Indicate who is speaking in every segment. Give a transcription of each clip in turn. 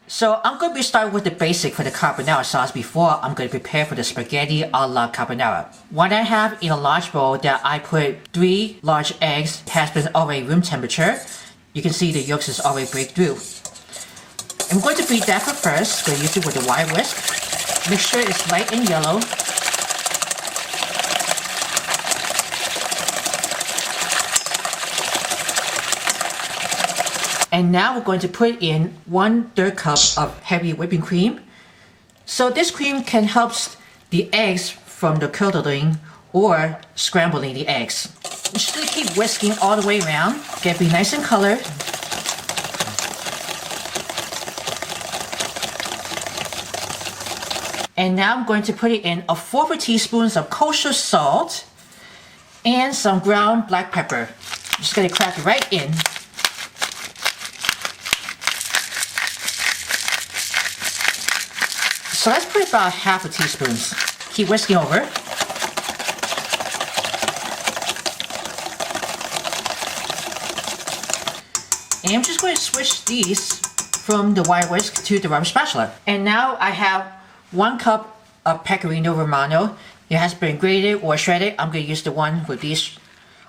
Speaker 1: So I'm going to be starting with the basic for the carbonara sauce before I'm going to prepare for the spaghetti alla carbonara. What I have in a large bowl that I put 3 large eggs has been already room temperature. You can see the yolks is already break through. I'm going to beat that for first, so use it with the wire whisk. Make sure it's light and yellow. And now we're going to put in 1/3 cup of heavy whipping cream. So this cream can help the eggs from the curdling or scrambling the eggs. Just gonna keep whisking all the way around. Get it be nice and colored. And now I'm going to put it in 1/4 teaspoons of kosher salt and some ground black pepper. I'm just gonna crack it right in. So let's put about 1/2 teaspoon. Keep whisking over. And I'm just going to switch these from the wire whisk to the rubber spatula. And now I have 1 cup of Pecorino Romano. It has been grated or shredded. I'm going to use the one with these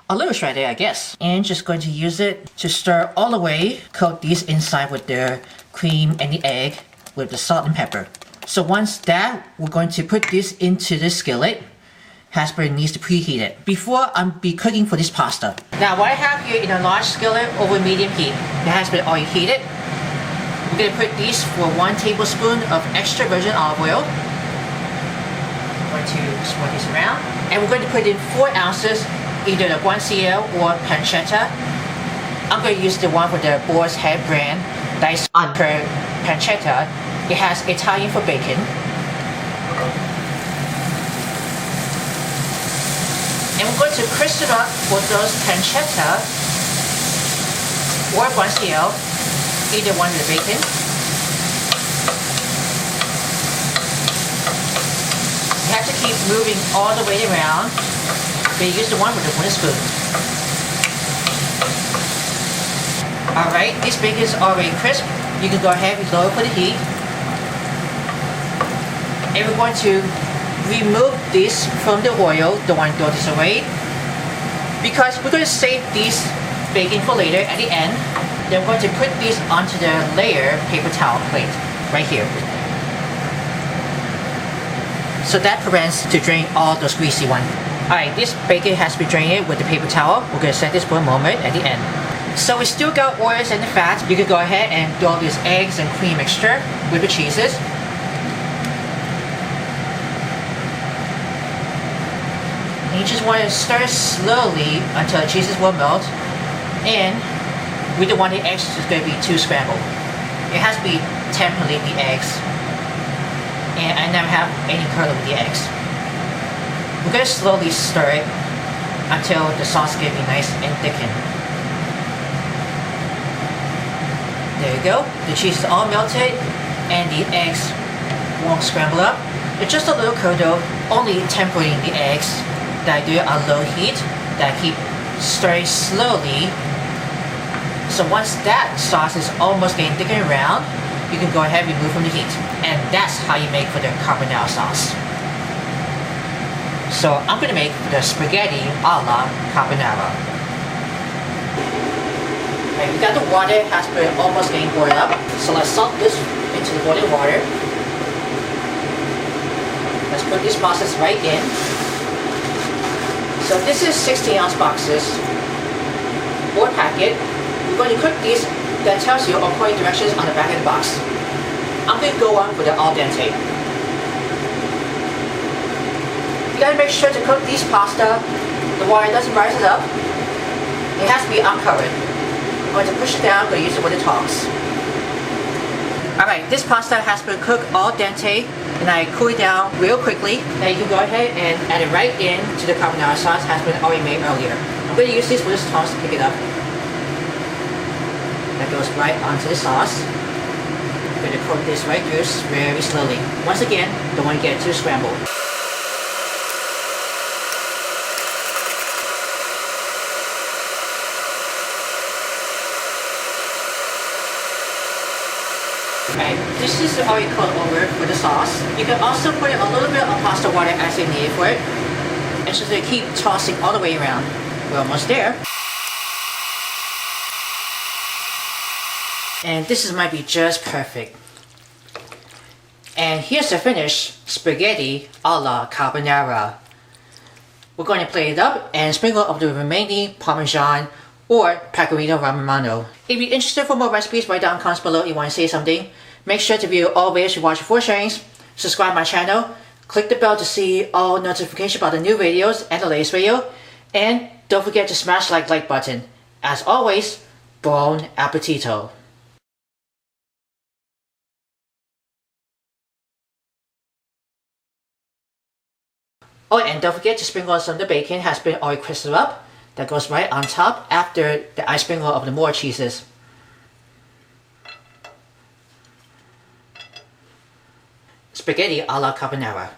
Speaker 1: a little shredded, I guess. And just going to use it to stir all the way. Coat these inside with the cream and the egg with the salt and pepper. So once that, we're going to put this into the skillet. Hasbro needs to preheat it before I'm be cooking for this pasta. Now what I have here in a large skillet over medium heat, it has been already heated. We're going to put these for 1 tablespoon of extra virgin olive oil. I'm going to spread this around. And we're going to put in 4 ounces, either the Guanciale or Pancetta. I'm going to use the one with the boar's head brand. That is under Pancetta. It has Italian for bacon. And we're going to crisp it up for those pancetta or guanciale, either one with the bacon. You have to keep moving all the way around, but you use the one with the wooden spoon. Alright, this bacon is already crisp. You can go ahead and lower for the heat. And we're going to remove this from the oil, the one throw this away, because we're going to save these bacon for later at the end. Then we're going to put these onto the layer paper towel plate right here. So that prevents to drain all those greasy one. Alright, this bacon has been drained with the paper towel. We're going to set this for a moment at the end. So we still got oils and the fats. You can go ahead and throw these eggs and cream mixture with the cheeses. You just want to stir slowly until the cheeses will melt, and we don't want the eggs to going to be too scrambled. It has to be temperate the eggs, and I never have any curdle with the eggs. We're going to slowly stir it until the sauce is going to be nice and thickened. There you go. The cheese is all melted, and the eggs won't scramble up. It's just a little curdle, only tempering the eggs. That I do on low heat, that I keep stirring slowly. So once that sauce is almost getting thickened around, you can go ahead and remove from the heat. And that's how you make for the carbonara sauce. So I'm going to make the spaghetti alla carbonara. Okay, we got the water has been almost getting boiled up. So let's salt this into the boiling water. Let's put these sauces right in. So this is 16-ounce boxes or packet. We're going to cook these that tells you according directions on the back of the box. I'm going to go on with the al dente. You got to make sure to cook these pasta. The water doesn't rise up. It has to be uncovered. I'm going to push it down. I'm going to use it with the tongs. Alright, this pasta has been cooked al dente, and I cool it down real quickly. Now you can go ahead and add it right in to the carbonara sauce has been already made earlier. I'm going to use this with this tongs to pick it up. That goes right onto the sauce. I'm going to cook this right through very slowly. Once again, don't want to get it too scrambled. Right, this is already cooked over for the sauce. You can also put a little bit of pasta water as you need for it. And just keep tossing all the way around. We're almost there. And this might be just perfect. And here's the finished spaghetti alla carbonara. We're going to plate it up and sprinkle up the remaining Parmesan or Pecorino Romano. If you're interested for more recipes, write down comments below if you want to say something. Make sure to view all videos you watch before sharing. Subscribe my channel. Click the bell to see all notifications about the new videos and the latest video. And don't forget to smash the like button. As always, buon appetito! Oh, and don't forget to sprinkle some of the bacon has been already crisped up. That goes right on top after the ice sprinkle of the more cheeses. Spaghetti alla carbonara.